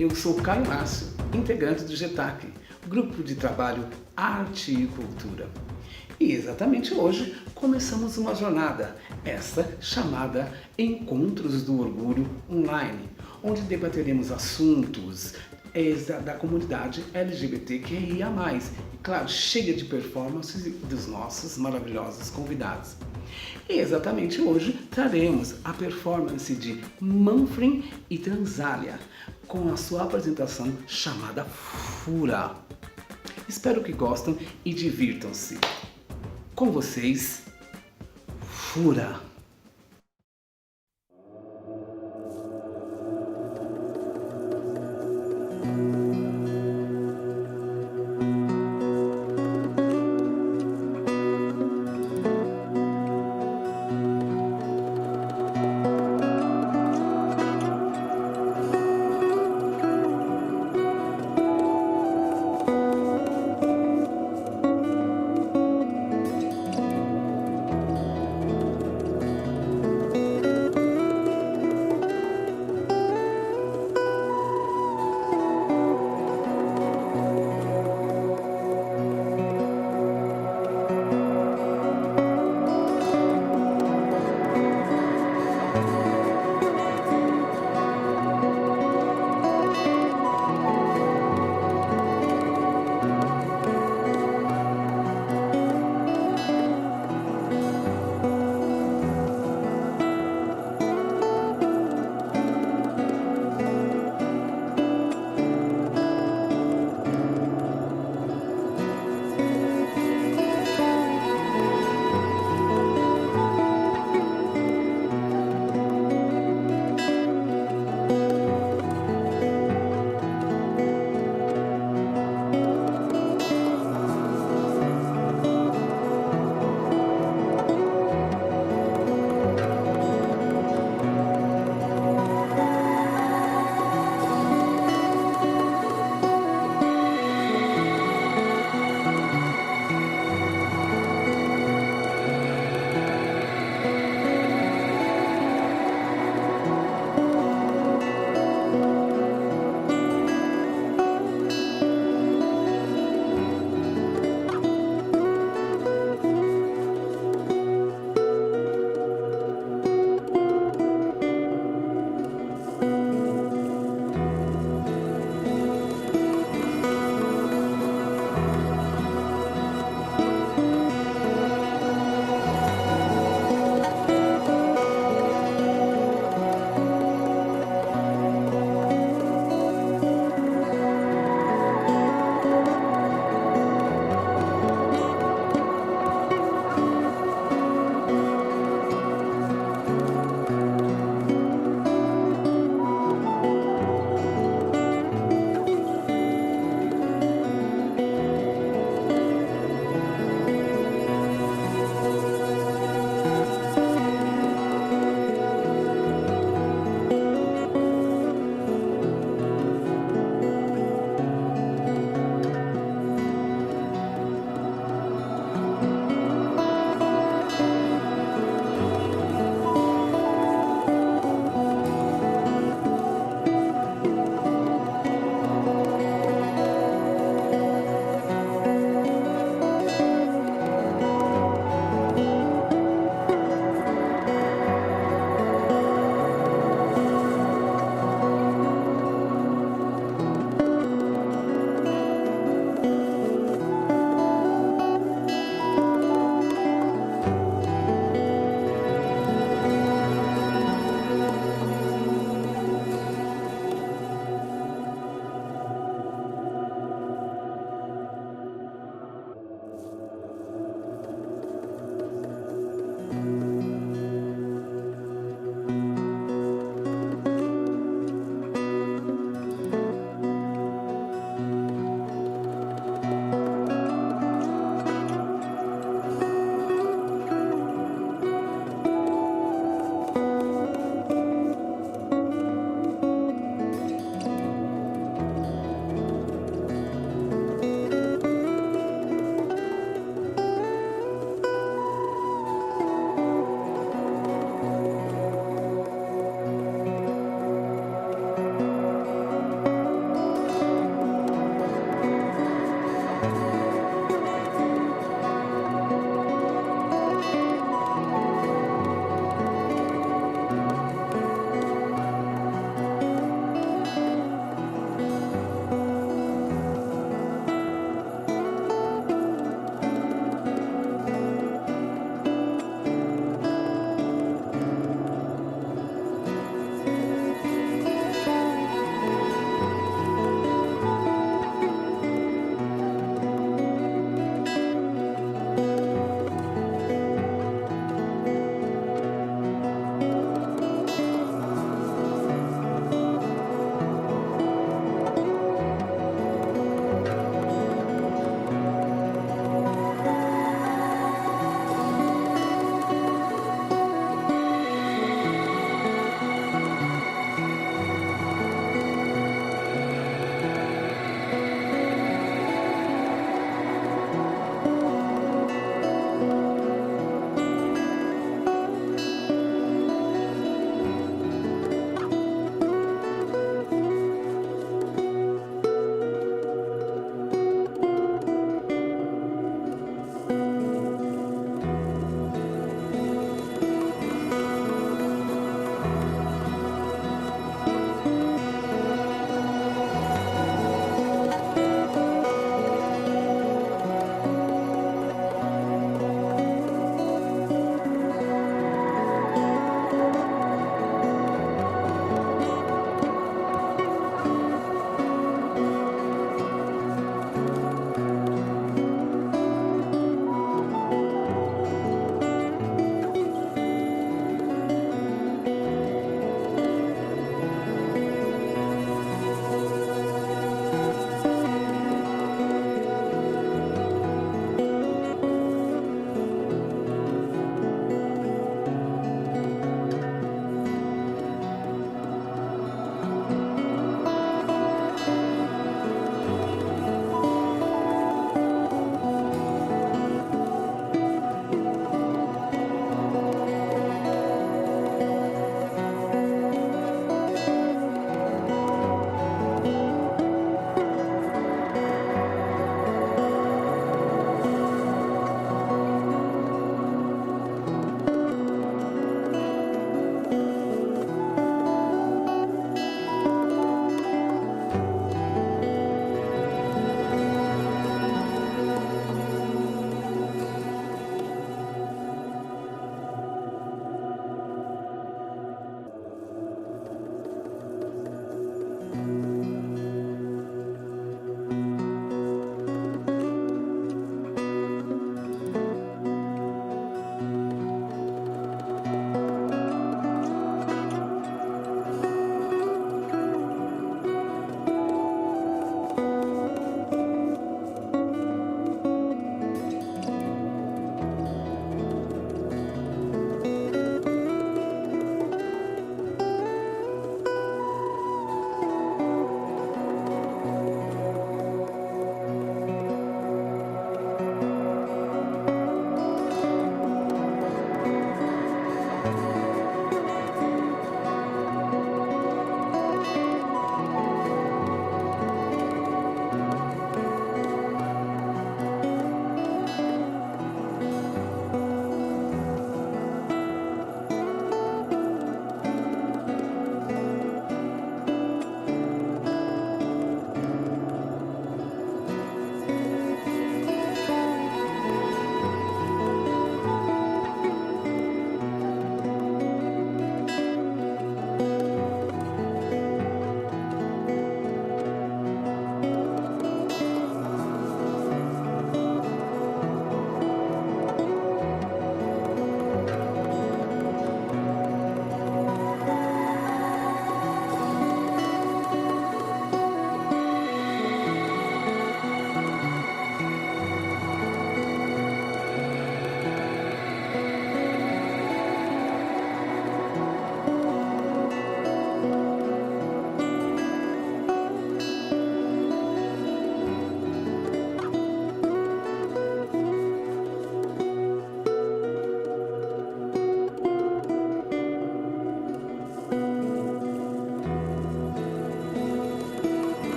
Eu sou Caio Márcio, integrante do GETAC, Grupo de Trabalho Arte e Cultura. E exatamente hoje começamos uma jornada, essa chamada Encontros do Orgulho Online, onde debateremos assuntos da comunidade LGBTQIA+, e claro, cheia de performances dos nossos maravilhosos convidados. E exatamente hoje traremos a performance de Manfrim e Transália, com a sua apresentação chamada Fura. Espero que gostem e divirtam-se. Com vocês, Fura.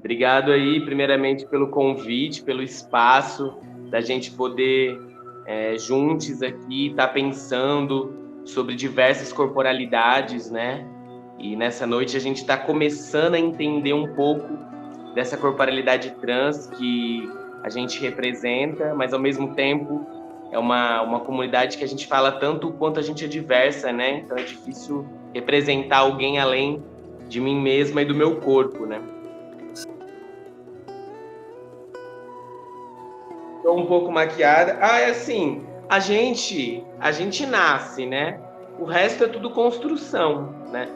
Obrigado aí, primeiramente, pelo convite, pelo espaço, da gente poder, juntos aqui, estar pensando sobre diversas corporalidades, né? E nessa noite a gente está começando a entender um pouco dessa corporalidade trans que a gente representa, mas ao mesmo tempo é uma comunidade que a gente fala tanto quanto a gente é diversa, né? Então é difícil representar alguém além de mim mesma e do meu corpo, né? Estou um pouco maquiada. É assim, a gente nasce, né? O resto é tudo construção, né?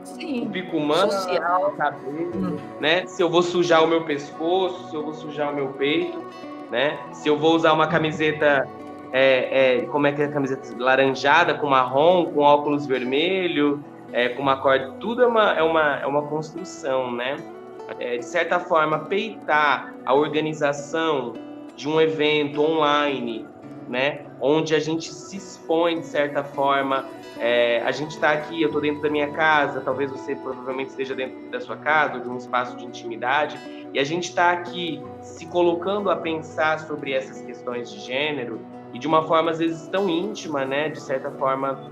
Sim, o bico humano, social. o cabelo, né? Se eu vou sujar o meu pescoço, se eu vou sujar o meu peito, né? Se eu vou usar uma camiseta, como é que é a camiseta? Laranjada, com marrom, com óculos vermelho, com uma corda, tudo é uma construção, né? De certa forma, peitar a organização de um evento online, né? Onde a gente se expõe, de certa forma, a gente está aqui, eu estou dentro da minha casa, talvez você provavelmente esteja dentro da sua casa, ou de um espaço de intimidade, e a gente está aqui se colocando a pensar sobre essas questões de gênero, e de uma forma, às vezes, tão íntima, né? De certa forma,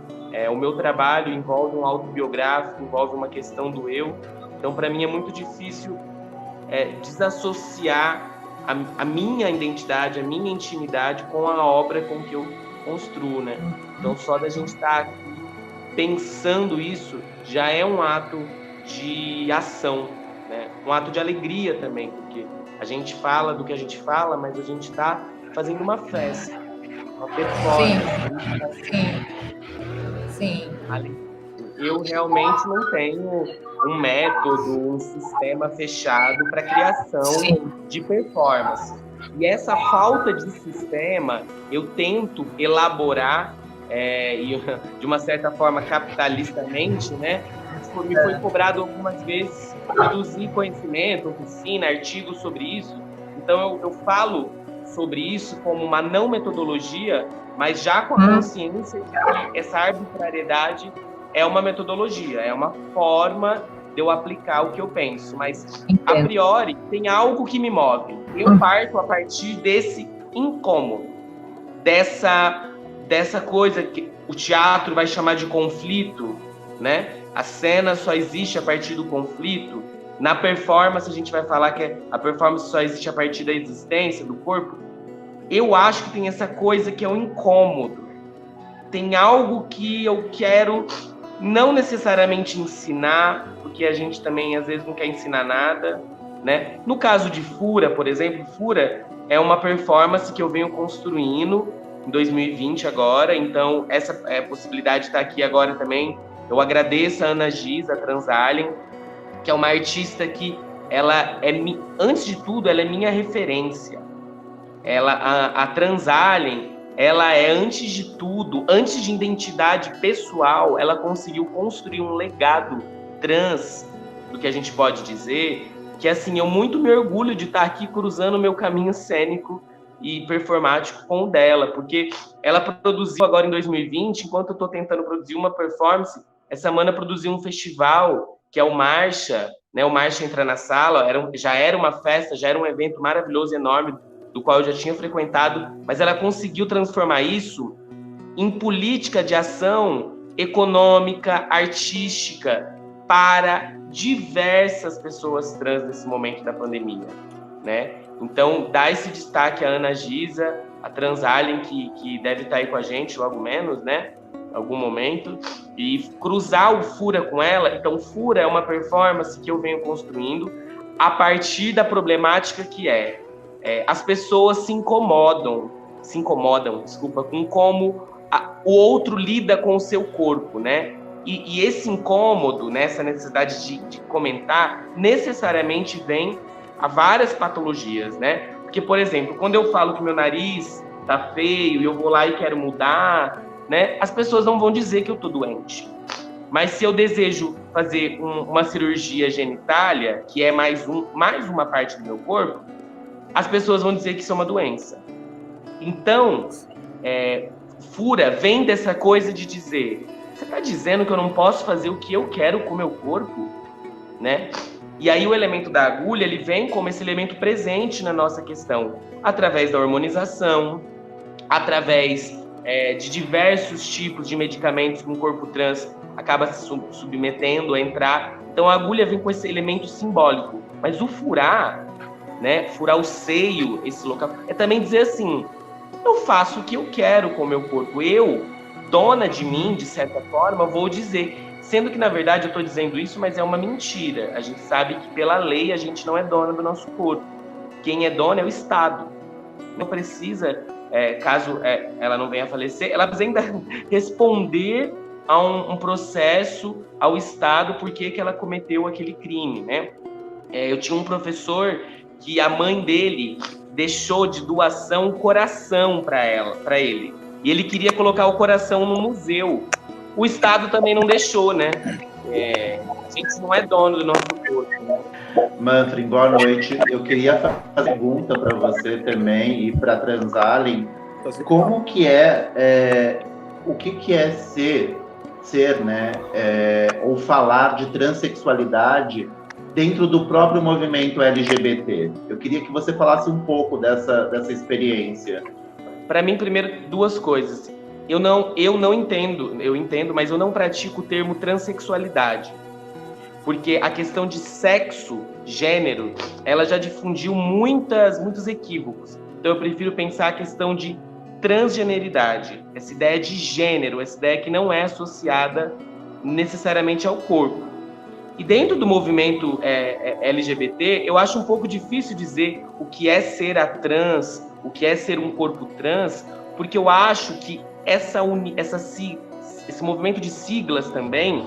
o meu trabalho envolve um autobiográfico, envolve uma questão do eu, então, para mim, é muito difícil desassociar a minha identidade, a minha intimidade com a obra com que eu construo, né? Então, só da gente estar pensando isso já é um ato de ação, né? Um ato de alegria também, porque a gente fala do que a gente fala, mas a gente está fazendo uma festa, uma performance. Sim. Eu realmente não tenho um método, um sistema fechado para criação de performance. E essa falta de sistema, eu tento elaborar, de uma certa forma capitalistamente, né? Me foi cobrado algumas vezes produzir conhecimento, oficina, artigos sobre isso. Então, eu falo sobre isso como uma não metodologia, mas já com a consciência de que essa arbitrariedade é uma metodologia, é uma forma de eu aplicar o que eu penso, mas a priori tem algo que me move. Eu parto a partir desse incômodo, dessa coisa que o teatro vai chamar de conflito, né? A cena só existe a partir do conflito. Na performance a gente vai falar que a performance só existe a partir da existência do corpo. Eu acho que tem essa coisa que é o incômodo. Tem algo que eu quero não necessariamente ensinar, porque a gente também às vezes não quer ensinar nada, né? No caso de Fura, por exemplo, Fura é uma performance que eu venho construindo em 2020 agora, então essa possibilidade de estar aqui agora também. Eu agradeço a Ana Giz, a Transalien, que é uma artista que ela antes de tudo, ela é minha referência. A Transalien, ela é, antes de tudo, antes de identidade pessoal, ela conseguiu construir um legado trans, do que a gente pode dizer, que assim, eu muito me orgulho de estar aqui cruzando o meu caminho cênico e performático com o dela, porque ela produziu agora em 2020, enquanto eu estou tentando produzir uma performance, essa semana produziu um festival, que é o Marcha, né? O Marcha Entra na Sala, já era uma festa, já era um evento maravilhoso, enorme, do qual eu já tinha frequentado, mas ela conseguiu transformar isso em política de ação econômica, artística, para diversas pessoas trans nesse momento da pandemia, né? Então, dá esse destaque à Ana Giza, a Transalien, que deve estar aí com a gente logo menos, né? Algum momento, e cruzar o Fura com ela. Então, Fura é uma performance que eu venho construindo a partir da problemática que as pessoas se incomodam, com como o outro lida com o seu corpo, né? E esse incômodo, né, essa necessidade de comentar, necessariamente vem a várias patologias, né? Porque, por exemplo, quando eu falo que meu nariz tá feio e eu vou lá e quero mudar, né? As pessoas não vão dizer que eu tô doente. Mas se eu desejo fazer uma cirurgia genitália, que é mais uma parte do meu corpo, as pessoas vão dizer que isso é uma doença. Então, Fura vem dessa coisa de dizer, você está dizendo que eu não posso fazer o que eu quero com o meu corpo? Né? E aí o elemento da agulha, ele vem como esse elemento presente na nossa questão, através da hormonização, através de diversos tipos de medicamentos que um corpo trans acaba se submetendo a entrar. Então a agulha vem com esse elemento simbólico. Mas o furar, né, furar o seio, esse local, é também dizer assim, eu faço o que eu quero com o meu corpo. Eu, dona de mim, de certa forma, vou dizer. Sendo que, na verdade, eu estou dizendo isso, mas é uma mentira. A gente sabe que, pela lei, a gente não é dona do nosso corpo. Quem é dona é o Estado. Não precisa, caso ela não venha a falecer, ela precisa ainda responder a um processo ao Estado porque que ela cometeu aquele crime, né? Eu tinha um professor que a mãe dele deixou de doação o coração para ele. E ele queria colocar o coração no museu. O Estado também não deixou, né? A gente não é dono do nosso corpo, né? Manfrim, boa noite. Eu queria fazer uma pergunta para você também e para a Transalien. Como que o que é ser, né? Ou falar de transexualidade dentro do próprio movimento LGBT? Eu queria que você falasse um pouco dessa experiência. Para mim, primeiro, duas coisas. Eu não entendo, eu entendo, mas eu não pratico o termo transexualidade. Porque a questão de sexo, gênero, ela já difundiu muitos equívocos. Então eu prefiro pensar a questão de transgeneridade, essa ideia de gênero, essa ideia que não é associada necessariamente ao corpo. E dentro do movimento LGBT, eu acho um pouco difícil dizer o que é ser a trans, o que é ser um corpo trans, porque eu acho que esse movimento de siglas também,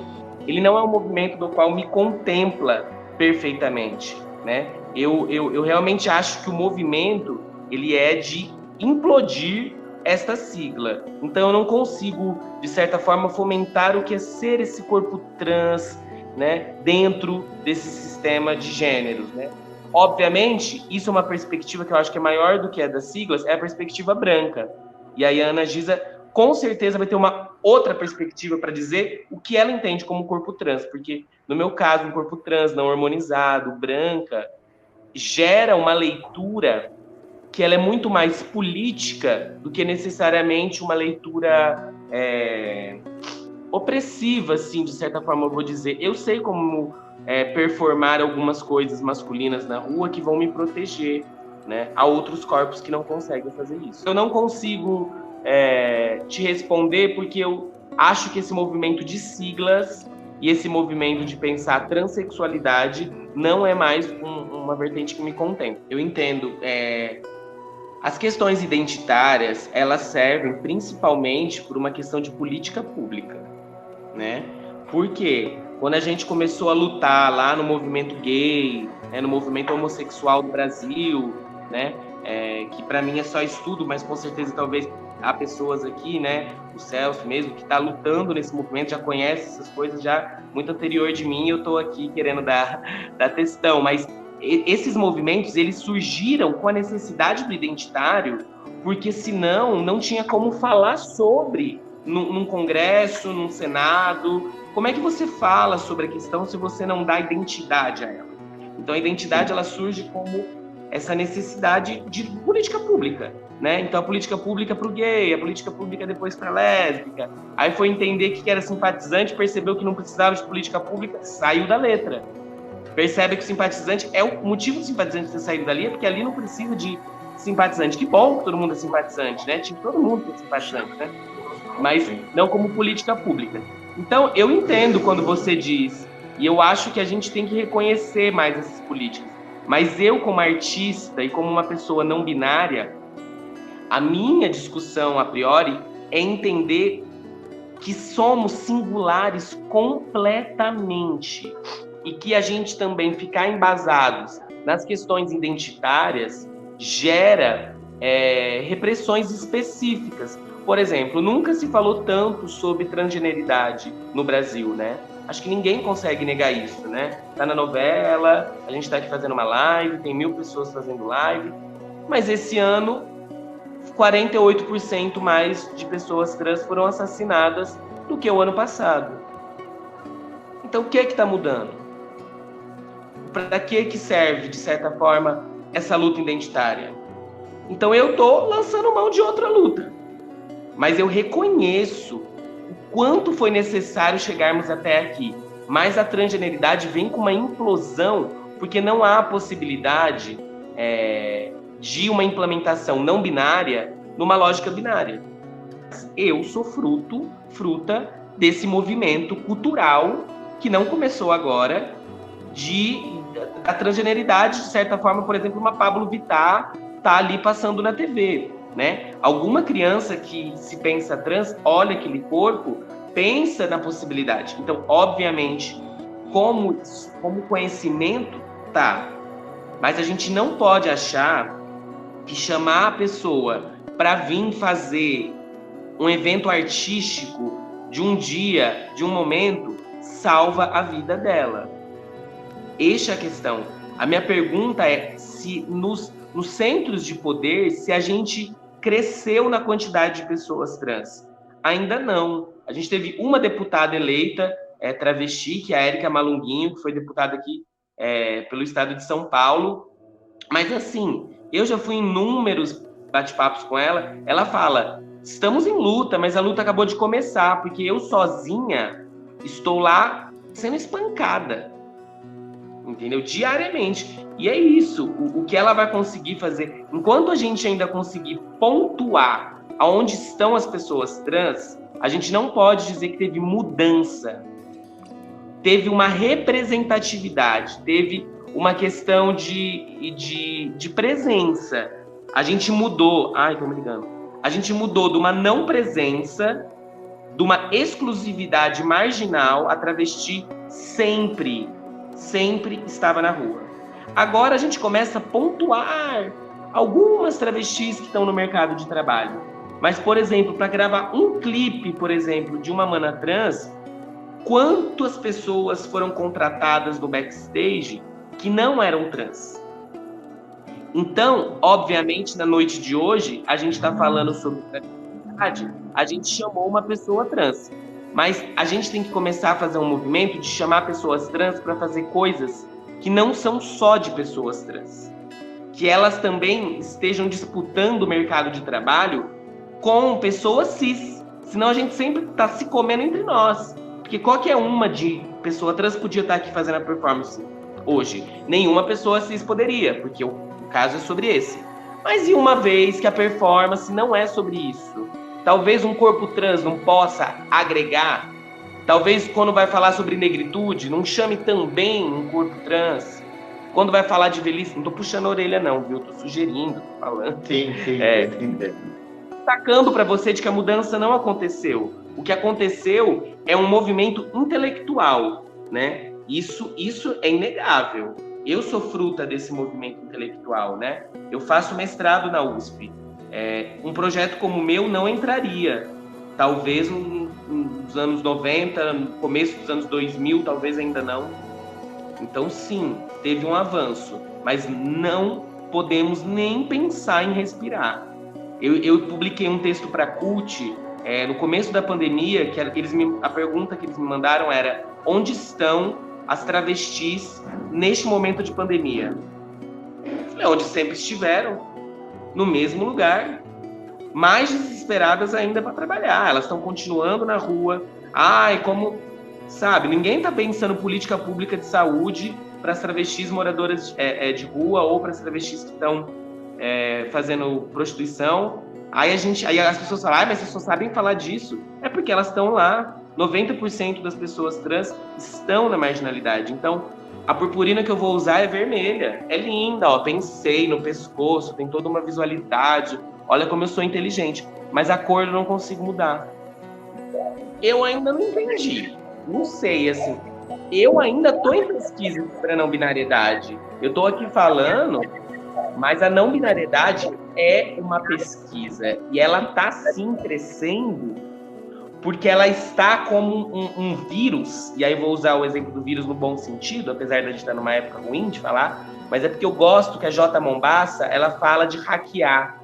ele não é um movimento do qual me contempla perfeitamente, né? Eu realmente acho que o movimento, ele é de implodir esta sigla. Então eu não consigo, de certa forma, fomentar o que é ser esse corpo trans, né, dentro desse sistema de gêneros, né? Obviamente, isso é uma perspectiva que eu acho que é maior do que a das siglas, é a perspectiva branca. E aí a Ana Gisa, com certeza, vai ter uma outra perspectiva para dizer o que ela entende como corpo trans, porque, no meu caso, um corpo trans não hormonizado, branca, gera uma leitura que ela é muito mais política do que necessariamente uma leitura opressiva, assim, de certa forma, eu vou dizer. Eu sei como performar algumas coisas masculinas na rua que vão me proteger, né? Há outros corpos que não conseguem fazer isso. Eu não consigo te responder porque eu acho que esse movimento de siglas e esse movimento de pensar transexualidade não é mais uma vertente que me contempla. Eu entendo. As questões identitárias, elas servem principalmente por uma questão de política pública, né? Porque quando a gente começou a lutar lá no movimento gay, no movimento homossexual do Brasil, né? Que para mim é só estudo, mas com certeza talvez há pessoas aqui, né? O Celso mesmo, que está lutando nesse movimento, já conhece essas coisas já muito anterior de mim, eu estou aqui querendo dar textão, mas esses movimentos, eles surgiram com a necessidade do identitário, porque senão não tinha como falar sobre num congresso, num senado. Como é que você fala sobre a questão se você não dá identidade a ela? Então a identidade, ela surge como essa necessidade de política pública, né? Então a política pública para o gay, a política pública depois para a lésbica. Aí foi entender que era simpatizante, percebeu que não precisava de política pública, saiu da letra. Percebe que o simpatizante o motivo do simpatizante ter saído dali é porque ali não precisa de simpatizante. Que bom que todo mundo é simpatizante, né? Tinha todo mundo que é simpatizante, né? Mas não como política pública. Então, eu entendo quando você diz, e eu acho que a gente tem que reconhecer mais essas políticas. Mas eu, como artista e como uma pessoa não binária, a minha discussão, a priori, é entender que somos singulares completamente. E que a gente também ficar embasados nas questões identitárias gera repressões específicas. Por exemplo, nunca se falou tanto sobre transgeneridade no Brasil, né? Acho que ninguém consegue negar isso, né? Tá na novela, a gente tá aqui fazendo uma live, tem 1000 pessoas fazendo live, mas esse ano 48% mais de pessoas trans foram assassinadas do que o ano passado. Então o que é que tá mudando? O para que serve, de certa forma, essa luta identitária? Então eu estou lançando mão de outra luta. Mas eu reconheço o quanto foi necessário chegarmos até aqui. Mas a transgeneridade vem com uma implosão, porque não há possibilidade de uma implementação não binária numa lógica binária. Eu sou fruta desse movimento cultural que não começou agora, da transgeneridade, de certa forma, por exemplo, uma Pablo Vittar tá ali passando na TV, né? Alguma criança que se pensa trans, olha aquele corpo, pensa na possibilidade. Então, obviamente, como conhecimento, tá. Mas a gente não pode achar que chamar a pessoa para vir fazer um evento artístico de um dia, de um momento, salva a vida dela. Esta é a questão. A minha pergunta é se nos centros de poder, se a gente cresceu na quantidade de pessoas trans. Ainda não. A gente teve uma deputada eleita, travesti, que é a Érica Malunguinho, que foi deputada aqui pelo estado de São Paulo. Mas assim, eu já fui em inúmeros bate-papos com ela. Ela fala, estamos em luta, mas a luta acabou de começar, porque eu sozinha estou lá sendo espancada. Entendeu? Diariamente. E é isso, o que ela vai conseguir fazer. Enquanto a gente ainda conseguir pontuar aonde estão as pessoas trans, a gente não pode dizer que teve mudança. Teve uma representatividade, teve uma questão de presença. A gente mudou... Ai, tô me ligando. A gente mudou de uma não presença, de uma exclusividade marginal. A travesti sempre estava na rua. Agora a gente começa a pontuar algumas travestis que estão no mercado de trabalho. Mas, por exemplo, para gravar um clipe, por exemplo, de uma mana trans, quantas pessoas foram contratadas no backstage que não eram trans? Então, obviamente, na noite de hoje, a gente está falando sobre transgeneridade, a gente chamou uma pessoa trans. Mas a gente tem que começar a fazer um movimento de chamar pessoas trans para fazer coisas que não são só de pessoas trans. Que elas também estejam disputando o mercado de trabalho com pessoas cis. Senão a gente sempre está se comendo entre nós. Porque qualquer uma de pessoa trans podia estar aqui fazendo a performance hoje. Nenhuma pessoa cis poderia, porque o caso é sobre esse. Mas e uma vez que a performance não é sobre isso? Talvez um corpo trans não possa agregar. Talvez quando vai falar sobre negritude, não chame também um corpo trans. Quando vai falar de velhice, não tô puxando a orelha não, viu? Tô sugerindo, tô falando. Sim. Sacando para você de que a mudança não aconteceu. O que aconteceu é um movimento intelectual, né? Isso é inegável. Eu sou fruta desse movimento intelectual, né? Eu faço mestrado na USP. Um projeto como o meu não entraria. Talvez nos anos 90, no começo dos anos 2000, talvez ainda não. Então, sim, teve um avanço, mas não podemos nem pensar em respirar. Eu publiquei um texto para a CUT no começo da pandemia, que a pergunta que eles me mandaram era: onde estão as travestis neste momento de pandemia? Eu falei, onde sempre estiveram, no mesmo lugar, mais desesperadas ainda para trabalhar. Elas estão continuando na rua. Como, sabe, ninguém está pensando política pública de saúde para as travestis moradoras de rua ou para as travestis que estão fazendo prostituição. Aí as pessoas falam, mas vocês só sabem falar disso. É porque elas estão lá. 90% das pessoas trans estão na marginalidade. Então, a purpurina que eu vou usar é vermelha. É linda, ó. Pensei no pescoço, tem toda uma visualidade. Olha como eu sou inteligente. Mas a cor eu não consigo mudar. Eu ainda não entendi. Não sei, assim. Eu ainda tô em pesquisa sobre a não binariedade. Eu tô aqui falando, mas a não binariedade é uma pesquisa. E ela tá, sim, crescendo, porque ela está como um vírus, e aí eu vou usar o exemplo do vírus no bom sentido, apesar de a gente estar numa época ruim de falar, mas é porque eu gosto que a J. Mombassa, ela fala de hackear,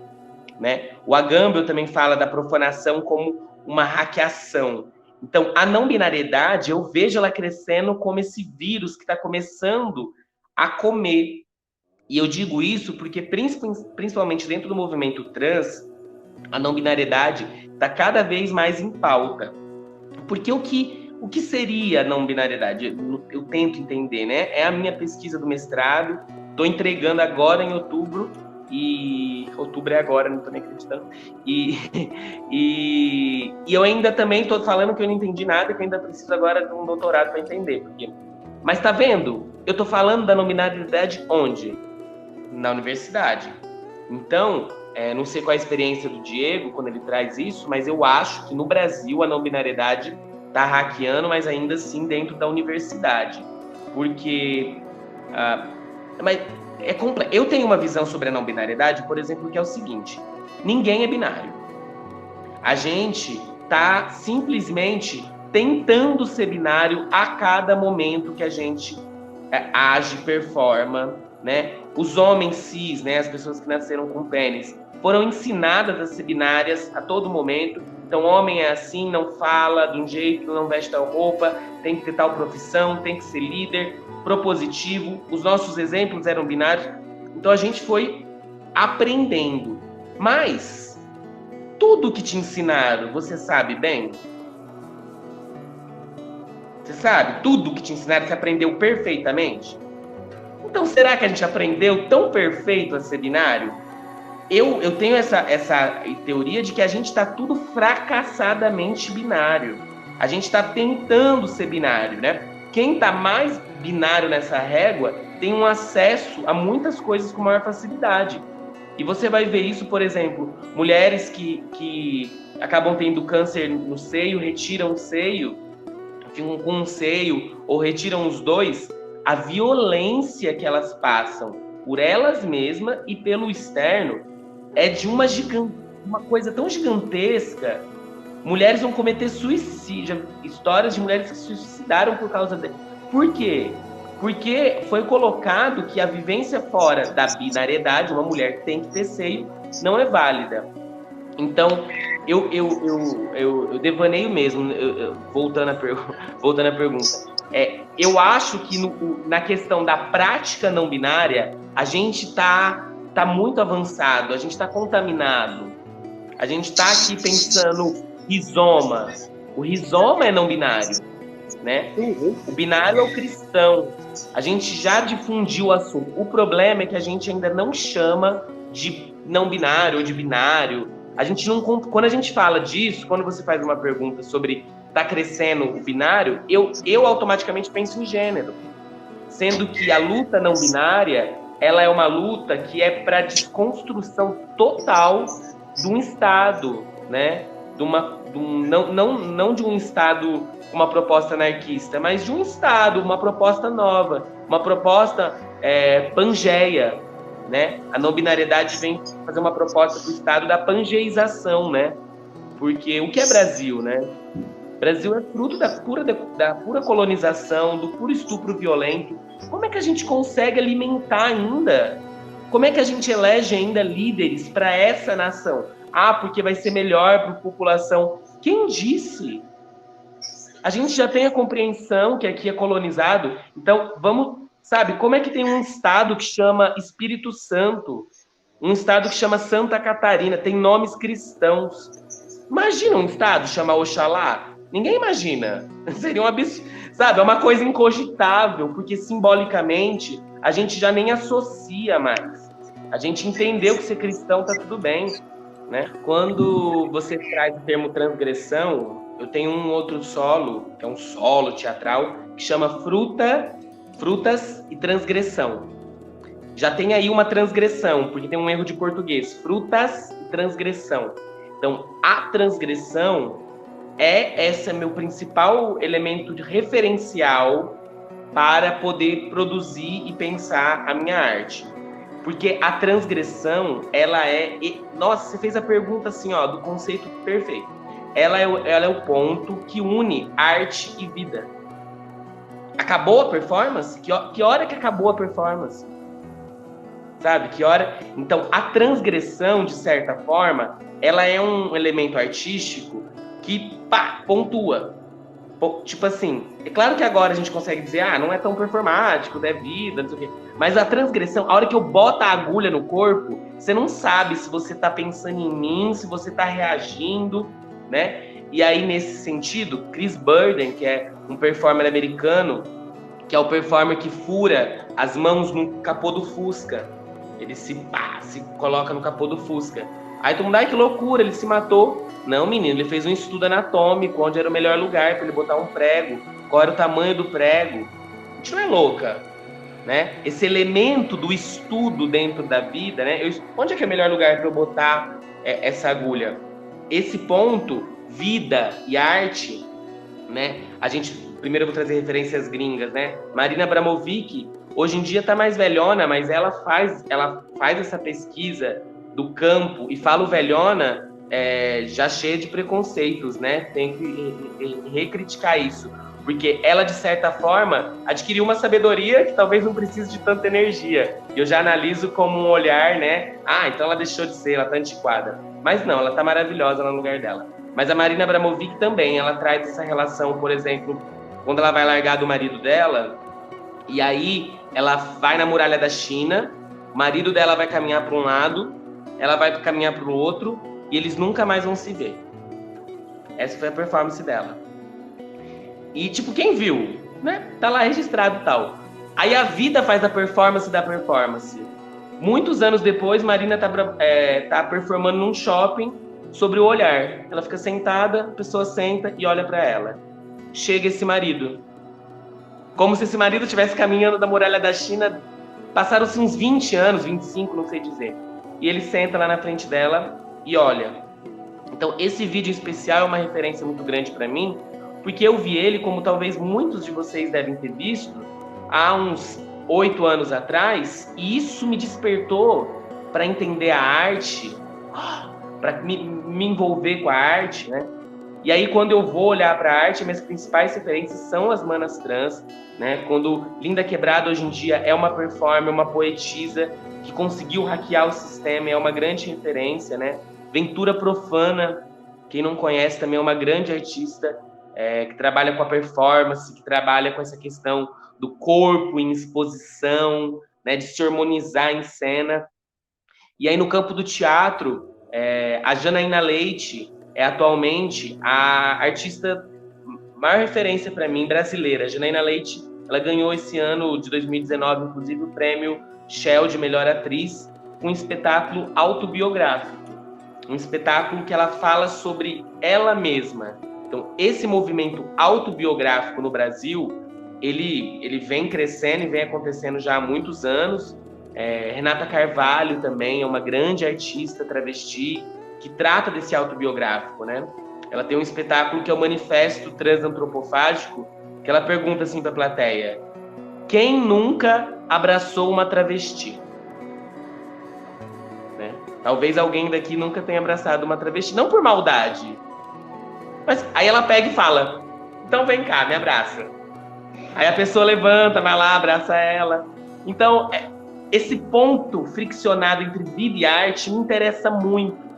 né? O Agamben também fala da profanação como uma hackeação. Então, a não binariedade, eu vejo ela crescendo como esse vírus que está começando a comer. E eu digo isso porque, principalmente dentro do movimento trans, a não binariedade está cada vez mais em pauta. Porque o que seria a não binariedade? Eu tento entender, né? É a minha pesquisa do mestrado, estou entregando agora em outubro, e outubro é agora, não estou nem acreditando. E eu ainda também estou falando que eu não entendi nada, que eu ainda preciso agora de um doutorado para entender. Mas tá vendo? Eu estou falando da não binariedade onde? Na universidade. Então, não sei qual é a experiência do Diego quando ele traz isso, mas eu acho que no Brasil a não binariedade está hackeando, mas ainda assim dentro da universidade. Porque mas é complexo. Eu tenho uma visão sobre a não binariedade, por exemplo, que é o seguinte: ninguém é binário. A gente está simplesmente tentando ser binário a cada momento que a gente age, performa, né? Os homens cis, né, as pessoas que nasceram com pênis, foram ensinadas a ser binárias a todo momento. Então, homem é assim, não fala de um jeito, não veste tal roupa, tem que ter tal profissão, tem que ser líder, propositivo. Os nossos exemplos eram binários. Então, a gente foi aprendendo. Mas, tudo que te ensinaram, você sabe bem? Você sabe? Tudo que te ensinaram, você aprendeu perfeitamente? Então, será que a gente aprendeu tão perfeito a ser binário? Eu tenho essa teoria de que a gente está tudo fracassadamente binário. A gente está tentando ser binário, né? Quem está mais binário nessa régua tem um acesso a muitas coisas com maior facilidade. E você vai ver isso, por exemplo, mulheres que acabam tendo câncer no seio, retiram o seio, ficam com um seio ou retiram os dois. A violência que elas passam por elas mesmas e pelo externo é de uma coisa tão gigantesca. Mulheres vão cometer suicídio, histórias de mulheres que se suicidaram por causa dela. Por quê? Porque foi colocado que a vivência fora da binariedade, uma mulher que tem que ter seio, não é válida. Então, eu devaneio mesmo, voltando à pergunta. Eu acho que na questão da prática não binária, a gente está muito avançado, a gente está contaminado. A gente está aqui pensando rizoma. O rizoma é não binário, né? O binário é o cristão. A gente já difundiu o assunto. O problema é que a gente ainda não chama de não binário ou de binário. A gente não, quando a gente fala disso, quando você faz uma pergunta sobre está crescendo o binário, eu automaticamente penso em gênero, sendo que a luta não binária, ela é uma luta que é para desconstrução total de um Estado, né? Não de um Estado com uma proposta anarquista, mas de um Estado, uma proposta nova, uma proposta pangeia, né? A não binariedade vem fazer uma proposta para o Estado da pangeização, né? Porque o que é Brasil, né? Brasil é fruto da pura colonização, do puro estupro violento. Como é que a gente consegue alimentar ainda? Como é que a gente elege ainda líderes para essa nação? Porque vai ser melhor para a população. Quem disse? A gente já tem a compreensão que aqui é colonizado. Então, sabe, como é que tem um estado que chama Espírito Santo? Um estado que chama Santa Catarina, tem nomes cristãos. Imagina um estado chamar Oxalá? Ninguém imagina. Seria um absurdo. Sabe, é uma coisa incogitável, porque simbolicamente a gente já nem associa mais. A gente entendeu que ser cristão tá tudo bem, né? Quando você traz o termo transgressão, eu tenho um outro solo, que é um solo teatral, que chama Frutas e Transgressão. Já tem aí uma transgressão, porque tem um erro de português. Frutas e transgressão. Então, a transgressão esse é meu principal elemento de referencial para poder produzir e pensar a minha arte. Porque a transgressão, ela Nossa, você fez a pergunta assim, ó, do conceito perfeito. Ela é o ponto que une arte e vida. Acabou a performance? Que hora que acabou a performance? Sabe? Que hora? Então, a transgressão, de certa forma, ela é um elemento artístico que pontua. Tipo assim, é claro que agora a gente consegue dizer, não é tão performático, é vida, não sei o quê. Mas a transgressão, a hora que eu boto a agulha no corpo, você não sabe se você tá pensando em mim, se você tá reagindo, né? E aí, nesse sentido, Chris Burden, que é um performer americano, que é o performer que fura as mãos no capô do Fusca. Ele se coloca no capô do Fusca. Aí todo mundo, ai que loucura, ele se matou. Não, menino, ele fez um estudo anatômico, onde era o melhor lugar para ele botar um prego, qual era o tamanho do prego. A gente não é louca, né? Esse elemento do estudo dentro da vida, né? Onde é que é o melhor lugar para eu botar essa agulha? Esse ponto, vida e arte, né? Primeiro eu vou trazer referências gringas, né? Marina Abramovic, hoje em dia tá mais velhona, mas ela faz essa pesquisa do campo e fala o velhona já cheia de preconceitos, né? Tem que recriticar isso. Porque ela, de certa forma, adquiriu uma sabedoria que talvez não precise de tanta energia. Eu já analiso como um olhar, né? Então ela deixou de ser, ela tá antiquada. Mas não, ela tá maravilhosa no lugar dela. Mas a Marina Abramovic também, ela traz essa relação, por exemplo, quando ela vai largar do marido dela, e aí ela vai na muralha da China, o marido dela vai caminhar para um lado, ela vai caminhar para o outro, e eles nunca mais vão se ver. Essa foi a performance dela. E, tipo, quem viu, né? Tá lá registrado e tal. Aí a vida faz a performance da performance. Muitos anos depois, Marina tá performando num shopping sobre o olhar. Ela fica sentada, a pessoa senta e olha pra ela. Chega esse marido. Como se esse marido estivesse caminhando da muralha da China. Passaram-se uns 20 anos, 25, não sei dizer. E ele senta lá na frente dela e olha. Então, esse vídeo especial é uma referência muito grande pra mim, porque eu vi ele, como talvez muitos de vocês devem ter visto, há uns 8 anos atrás, e isso me despertou para entender a arte, para me envolver com a arte, né? E aí, quando eu vou olhar para a arte, minhas principais referências são as manas trans, né? Quando Linda Quebrada, hoje em dia, é uma performer, uma poetisa que conseguiu hackear o sistema, é uma grande referência, né? Ventura Profana, quem não conhece, também é uma grande artista, que trabalha com a performance, que trabalha com essa questão do corpo em exposição, né, de se harmonizar em cena. E aí, no campo do teatro, a Janaína Leite é atualmente a artista maior referência para mim brasileira. A Janaína Leite, ela ganhou esse ano de 2019, inclusive, o prêmio Shell de Melhor Atriz, com um espetáculo autobiográfico. Um espetáculo que ela fala sobre ela mesma. Então, esse movimento autobiográfico no Brasil, ele vem crescendo e vem acontecendo já há muitos anos. Renata Carvalho também é uma grande artista travesti que trata desse autobiográfico, né? Ela tem um espetáculo que é o Manifesto Transantropofágico, que ela pergunta assim para a plateia: quem nunca abraçou uma travesti? Né? Talvez alguém daqui nunca tenha abraçado uma travesti, não por maldade, mas aí ela pega e fala: então vem cá, me abraça. Aí a pessoa levanta, vai lá, abraça ela. Então, esse ponto friccionado entre vida e arte me interessa muito.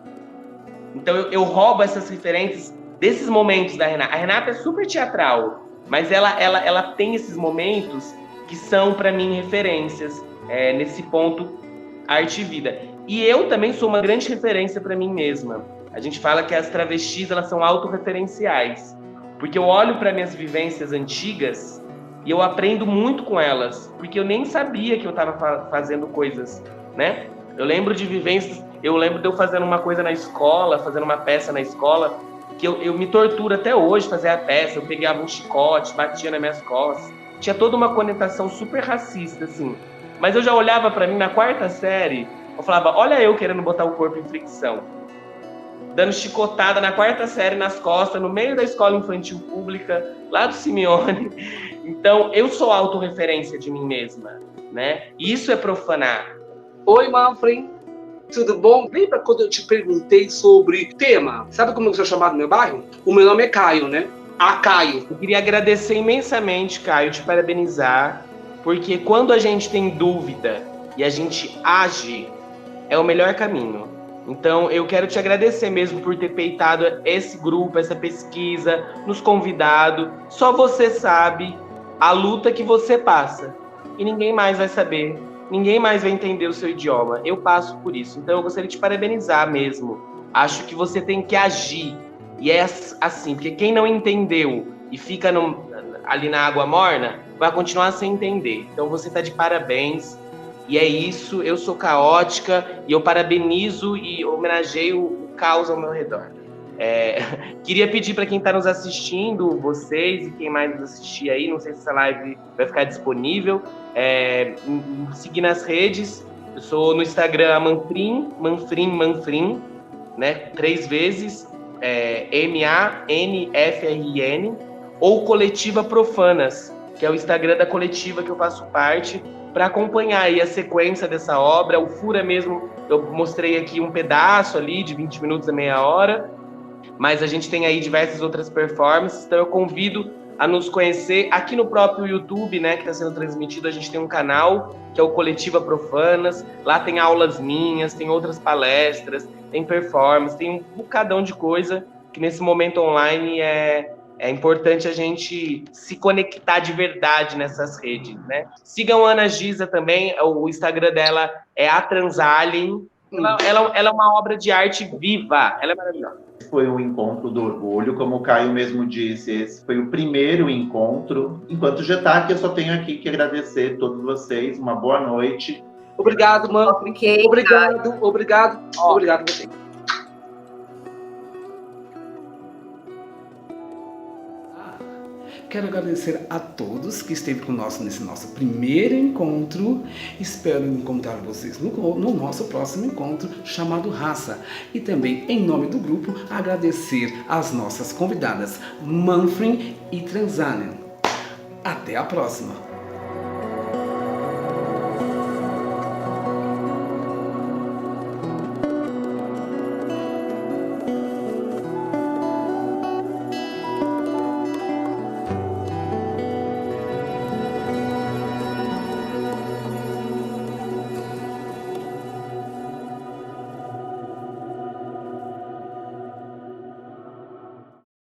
Então eu roubo essas referências desses momentos da Renata. A Renata é super teatral, mas ela tem esses momentos que são, para mim, referências nesse ponto arte e vida. E eu também sou uma grande referência para mim mesma. A gente fala que as travestis, elas são autorreferenciais, porque eu olho para minhas vivências antigas e eu aprendo muito com elas, porque eu nem sabia que eu estava fazendo coisas, né? Eu lembro de vivências, eu lembro de eu fazendo uma coisa na escola, fazendo uma peça na escola, que eu me torturo até hoje fazer a peça. Eu pegava um chicote, batia nas minhas costas. Tinha toda uma conotação super racista, assim. Mas eu já olhava para mim na 4ª série, eu falava: olha eu querendo botar o corpo em fricção. Dando chicotada na 4ª série nas costas, no meio da escola infantil pública, lá do Simeone. Então, eu sou autorreferência de mim mesma, né? Isso é profanar. Oi, Manfred. Tudo bom? Lembra quando eu te perguntei sobre tema? Sabe como eu sou chamado no meu bairro? O meu nome é Caio, né? Caio. Eu queria agradecer imensamente, Caio, te parabenizar, porque quando a gente tem dúvida e a gente age, é o melhor caminho. Então, eu quero te agradecer mesmo por ter peitado esse grupo, essa pesquisa, nos convidado. Só você sabe a luta que você passa. E ninguém mais vai saber. Ninguém mais vai entender o seu idioma. Eu passo por isso. Então, eu gostaria de te parabenizar mesmo. Acho que você tem que agir. E é assim, porque quem não entendeu e fica ali na água morna, vai continuar sem entender. Então, você está de parabéns. E é isso, eu sou caótica e eu parabenizo e homenageio o caos ao meu redor. Queria pedir para quem está nos assistindo, vocês e quem mais nos assistir aí, não sei se essa live vai ficar disponível, seguir nas redes. Eu sou no Instagram Manfrim, né? 3 vezes, MANFRN, ou Coletiva Profanas, que é o Instagram da coletiva que eu faço parte, para acompanhar aí a sequência dessa obra. O Fura mesmo, eu mostrei aqui um pedaço ali de 20 minutos a meia hora, mas a gente tem aí diversas outras performances, então eu convido a nos conhecer aqui no próprio YouTube, né, que está sendo transmitido. A gente tem um canal que é o Coletiva Profanas, lá tem aulas minhas, tem outras palestras, tem performance, tem um bocadão de coisa que nesse momento online é importante a gente se conectar de verdade nessas redes, né? Sigam a Ana Gisa também, o Instagram dela é a Transalien. Ela é uma obra de arte viva, ela é maravilhosa. Foi um encontro do orgulho, como o Caio mesmo disse, esse foi o primeiro encontro. Enquanto Getac, eu só tenho aqui que agradecer a todos vocês, uma boa noite. Obrigado, mano. Ok, Obrigado você. Quero agradecer a todos que esteve conosco nesse nosso primeiro encontro. Espero encontrar vocês no nosso próximo encontro chamado Raça. E também, em nome do grupo, agradecer às nossas convidadas Manfrim e Transalien. Até a próxima!